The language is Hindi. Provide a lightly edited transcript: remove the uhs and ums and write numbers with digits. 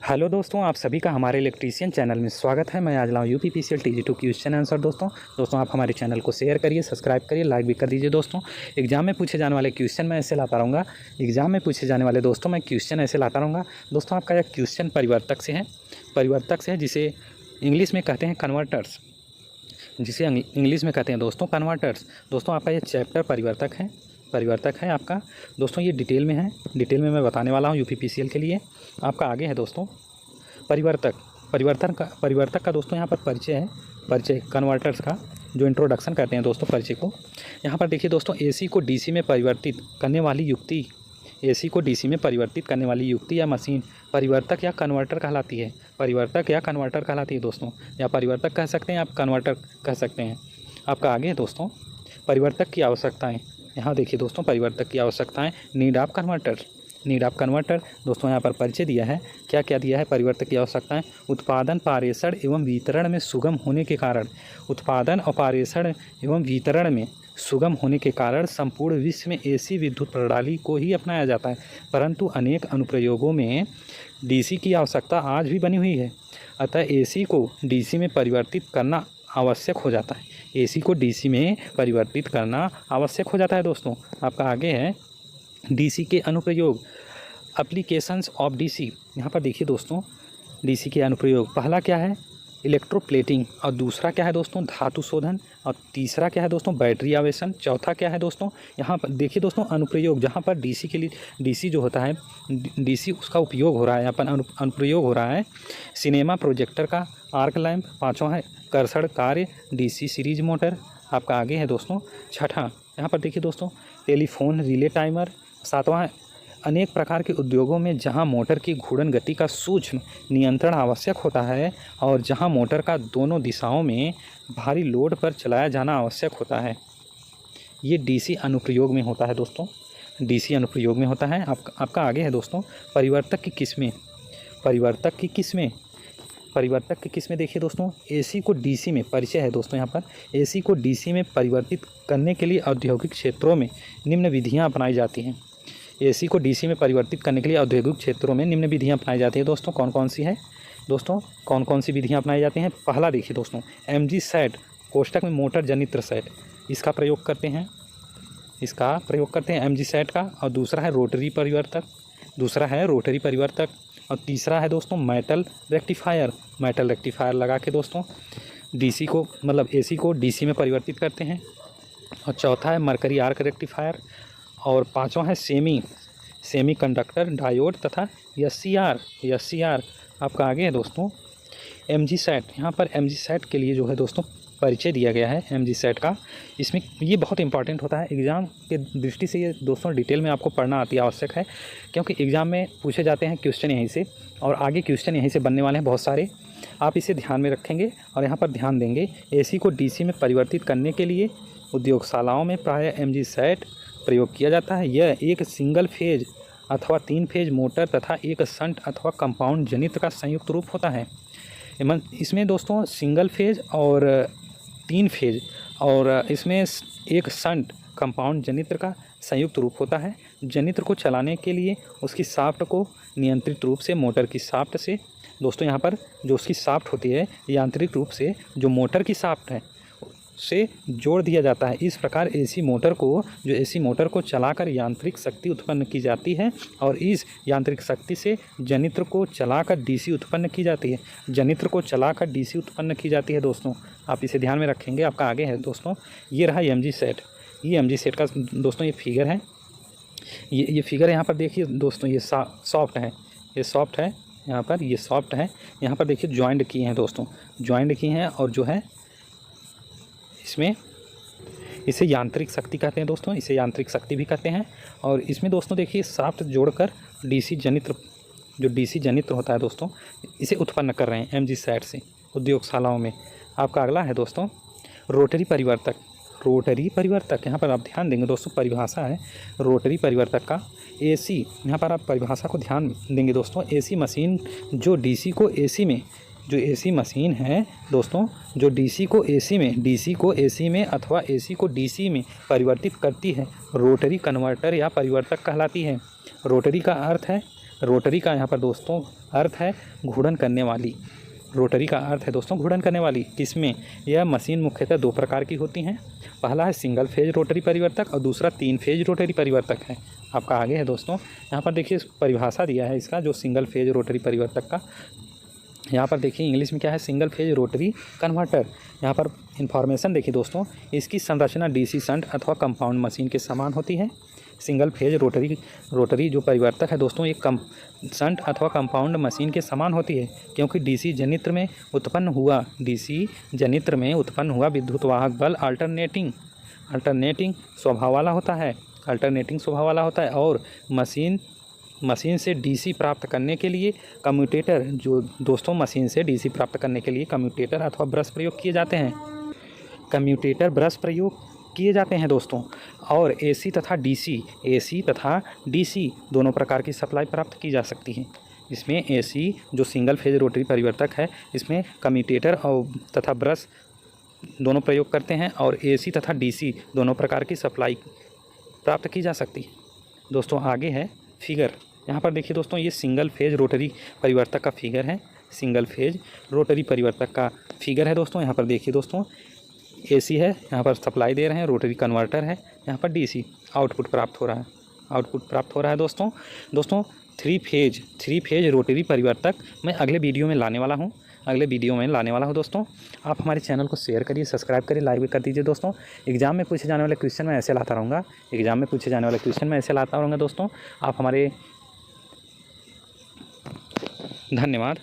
हेलो दोस्तों, आप सभी का हमारे इलेक्ट्रीशियन चैनल में स्वागत है। मैं आज लाऊँ यूपीपीसीएल TG2 क्वेश्चन आंसर। दोस्तों आप हमारे चैनल को शेयर करिए, सब्सक्राइब करिए, लाइक भी कर दीजिए। दोस्तों एग्जाम में पूछे जाने वाले क्वेश्चन मैं ऐसे लाता रहूँगा। एग्जाम में पूछे जाने वाले दोस्तों मैं क्वेश्चन ऐसे लाता रहूँगा। दोस्तों आपका यह क्वेश्चन परिवर्तक से है, जिसे इंग्लिश में कहते हैं कन्वर्टर्स, दोस्तों कन्वर्टर्स। दोस्तों आपका ये चैप्टर परिवर्तक है आपका। दोस्तों ये डिटेल में मैं बताने वाला हूँ यूपीपीसीएल के लिए। आपका आगे है दोस्तों परिवर्तक का दोस्तों यहाँ पर परिचय कन्वर्टर्स का जो इंट्रोडक्शन करते हैं दोस्तों परिचय को। यहाँ पर देखिए दोस्तों, एसी को डीसी में परिवर्तित करने वाली युक्ति या मशीन परिवर्तक या कन्वर्टर कहलाती है। दोस्तों, या परिवर्तक कह सकते हैं, आप कन्वर्टर कह सकते हैं। आपका आगे है दोस्तों परिवर्तक की आवश्यकताएं। यहाँ देखिए दोस्तों, परिवर्तक की आवश्यकताएं, नीड ऑफ कन्वर्टर। दोस्तों यहाँ पर परिचय दिया है, क्या क्या दिया है परिवर्तक की आवश्यकताएं। उत्पादन, पारेषण एवं वितरण में सुगम होने के कारण संपूर्ण विश्व में एसी विद्युत प्रणाली को ही अपनाया जाता है, परंतु अनेक अनुप्रयोगों में डीसी की आवश्यकता आज भी बनी हुई है। अतः एसी को डीसी में परिवर्तित करना आवश्यक हो जाता है। दोस्तों आपका आगे है डीसी के अनुप्रयोग, एप्लीकेशंस ऑफ डीसी। यहाँ पर देखिए दोस्तों, डीसी के अनुप्रयोग, पहला क्या है इलेक्ट्रोप्लेटिंग, और दूसरा क्या है दोस्तों धातु शोधन, और तीसरा क्या है दोस्तों बैटरी आवेशन, चौथा क्या है दोस्तों। यहाँ पर देखिए दोस्तों अनुप्रयोग, जहाँ पर डीसी के लिए डीसी जो होता है, डीसी उसका उपयोग हो रहा है, यहाँ पर अनुप्रयोग हो रहा है सिनेमा प्रोजेक्टर का, आर्क लैंप। पाँचवा है कर्षण कार्य, डीसी सीरीज मोटर। आपका आगे है दोस्तों छठा, यहाँ पर देखिए दोस्तों टेलीफोन रिले टाइमर। सातवां है अनेक प्रकार के उद्योगों में जहां मोटर की घूर्णन गति का सूक्ष्म नियंत्रण आवश्यक होता है और जहां मोटर का दोनों दिशाओं में भारी लोड पर चलाया जाना आवश्यक होता है, ये डीसी अनुप्रयोग में होता है। दोस्तों डीसी अनुप्रयोग में होता है। आपका आगे है दोस्तों परिवर्तक की किस्में। देखिए दोस्तों, एसी को डीसी में परिचय है दोस्तों। यहाँ पर एसी को डीसी में परिवर्तित करने के लिए औद्योगिक क्षेत्रों में निम्न विधियाँ अपनाई जाती हैं। एसी को डीसी में परिवर्तित करने के लिए औद्योगिक क्षेत्रों में निम्न विधियाँ अपनाई जाती है। दोस्तों कौन कौन सी है दोस्तों, कौन कौन सी विधियाँ अपनाई जाती हैं। पहला देखिए दोस्तों एमजी सेट कोष्ठक में मोटर जनित्र सेट, इसका प्रयोग करते हैं एमजी सेट का। और दूसरा है रोटरी परिवर्तक, और तीसरा है दोस्तों मेटल रेक्टिफायर लगा के दोस्तों डीसी को मतलब एसी को डीसी में परिवर्तित करते हैं। और चौथा है मरकरी आर्क रेक्टिफायर, और पांचवा है सेमी कंडक्टर डायोड तथा एससीआर। आपका आगे है दोस्तों एमजी सेट। यहाँ पर एमजी सेट के लिए जो है दोस्तों परिचय दिया गया है एमजी सेट का। इसमें ये बहुत इंपॉर्टेंट होता है एग्ज़ाम के दृष्टि से, ये दोस्तों डिटेल में आपको पढ़ना अति आवश्यक है, क्योंकि एग्ज़ाम में पूछे जाते हैं क्वेश्चन यहीं से, और आगे क्वेश्चन यहीं से बनने वाले हैं बहुत सारे। आप इसे ध्यान में रखेंगे और यहाँ पर ध्यान देंगे। एसी को डीसी में परिवर्तित करने के लिए उद्योगशालाओं में प्रायः एमजी सेट प्रयोग किया जाता है। यह एक सिंगल फेज अथवा 3 फेज मोटर तथा एक शंट अथवा कंपाउंड जनित्र का संयुक्त रूप होता है। इसमें दोस्तों सिंगल फेज और 3 फेज, और इसमें एक शंट कंपाउंड जनित्र का संयुक्त रूप होता है। जनित्र को चलाने के लिए उसकी शाफ्ट को नियंत्रित रूप से मोटर की शाफ्ट से, दोस्तों यहाँ पर जो उसकी शाफ्ट होती है यांत्रिक रूप से जो मोटर की शाफ्ट है से जोड़ दिया जाता है। इस प्रकार एसी मोटर को चलाकर यांत्रिक शक्ति उत्पन्न की जाती है, और इस यांत्रिक शक्ति से जनित्र को चलाकर डीसी उत्पन्न की जाती है। दोस्तों आप इसे ध्यान में रखेंगे। आपका आगे है दोस्तों, ये रहा एमजी सेट। ये एमजी सेट का दोस्तों ये फिगर है, ये फिगर यहाँ पर देखिए दोस्तों, ये सॉफ्ट है यहाँ पर, ये सॉफ्ट है। यहाँ पर देखिए ज्वाइंट की हैं दोस्तों, और जो है इसमें इसे यांत्रिक शक्ति कहते हैं दोस्तों, इसे यांत्रिक शक्ति भी कहते हैं। और इसमें दोस्तों देखिए शाफ्ट जोड़कर डीसी जनित्र होता है दोस्तों, इसे उत्पन्न कर रहे हैं एमजी सेट से उद्योगशालाओं में। आपका अगला है दोस्तों रोटरी परिवर्तक। यहाँ पर आप ध्यान देंगे दोस्तों, परिभाषा है रोटरी परिवर्तक का। एसी, यहाँ पर आप परिभाषा को ध्यान देंगे दोस्तों, एसी मशीन जो डीसी को एसी में अथवा एसी को डीसी में परिवर्तित करती है, रोटरी कन्वर्टर या परिवर्तक कहलाती है। रोटरी का अर्थ है रोटरी का यहाँ पर दोस्तों अर्थ है घूर्णन करने वाली। रोटरी का अर्थ है दोस्तों घूर्णन करने वाली। किसमें? यह मशीन मुख्यतः दो प्रकार की होती हैं। पहला है सिंगल फेज रोटरी परिवर्तक और दूसरा 3 फेज रोटरी परिवर्तक है। आपका आगे है दोस्तों, यहाँ पर देखिए परिभाषा दिया है इसका, जो सिंगल फेज रोटरी परिवर्तक का। यहाँ पर देखिए इंग्लिश में क्या है, सिंगल फेज रोटरी कन्वर्टर। यहाँ पर इन्फॉर्मेशन देखिए दोस्तों, इसकी संरचना डीसी शंट अथवा कंपाउंड मशीन के समान होती है। सिंगल फेज रोटरी जो परिवर्तक है दोस्तों, एक शंट अथवा कंपाउंड मशीन के समान होती है, क्योंकि डीसी जनित्र में उत्पन्न हुआ विद्युत वाहक बल अल्टरनेटिंग स्वभाव वाला होता है और मशीन से डीसी प्राप्त करने के लिए कम्यूटेटर अथवा ब्रश प्रयोग किए जाते हैं दोस्तों। और एसी तथा डीसी दोनों प्रकार की सप्लाई प्राप्त की जा सकती है। इसमें एसी जो सिंगल फेज रोटरी परिवर्तक है, इसमें कम्यूटेटर और तथा ब्रश दोनों प्रयोग करते हैं, और एसी तथा डीसी दोनों प्रकार की सप्लाई प्राप्त की जा सकती है। दोस्तों आगे है फिगर। यहाँ पर देखिए दोस्तों, ये सिंगल फेज रोटरी परिवर्तक का फिगर है। सिंगल फेज रोटरी परिवर्तक का फिगर है दोस्तों। यहाँ पर देखिए दोस्तों, एसी है, यहाँ पर सप्लाई दे रहे हैं, रोटरी कन्वर्टर है, यहाँ पर डीसी आउटपुट प्राप्त हो रहा है दोस्तों। 3 फेज रोटरी परिवर्तक मैं अगले वीडियो में लाने वाला हूँ दोस्तों। आप हमारे चैनल को शेयर करिए, सब्सक्राइब करिए, लाइक भी कर दीजिए दोस्तों। एग्जाम में पूछे जाने वाले क्वेश्चन मैं ऐसे लाता रहूँगा दोस्तों। आप हमारे धन्यवाद।